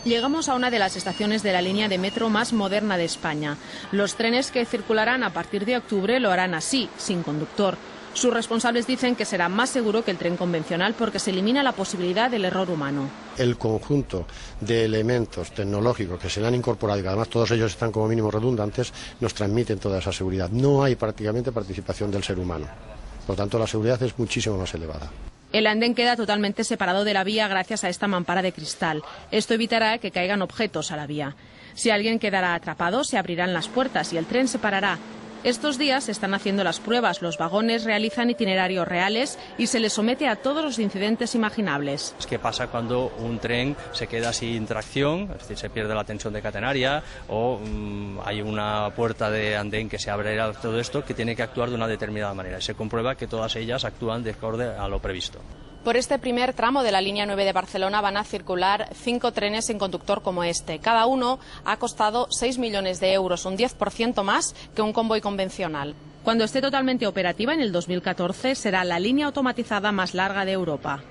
Llegamos a una de las estaciones de la línea de metro más moderna de España. Los trenes que circularán a partir de octubre lo harán así, sin conductor. Sus responsables dicen que será más seguro que el tren convencional porque se elimina la posibilidad del error humano. El conjunto de elementos tecnológicos que se le han incorporado y que además todos ellos están como mínimo redundantes nos transmiten toda esa seguridad. No hay prácticamente participación del ser humano. Por lo tanto, la seguridad es muchísimo más elevada. El andén queda totalmente separado de la vía gracias a esta mampara de cristal. Esto evitará que caigan objetos a la vía. Si alguien quedará atrapado, se abrirán las puertas y el tren se parará. Estos días se están haciendo las pruebas, los vagones realizan itinerarios reales y se les somete a todos los incidentes imaginables. ¿Qué pasa cuando un tren se queda sin tracción, es decir, se pierde la tensión de catenaria o hay una puerta de andén que se abre a todo esto que tiene que actuar de una determinada manera? Y se comprueba que todas ellas actúan de acorde a lo previsto. Por este primer tramo de la línea 9 de Barcelona van a circular 5 trenes sin conductor como este. Cada uno ha costado 6 millones de euros, un 10% más que un convoy convencional. Cuando esté totalmente operativa en el 2014 será la línea automatizada más larga de Europa.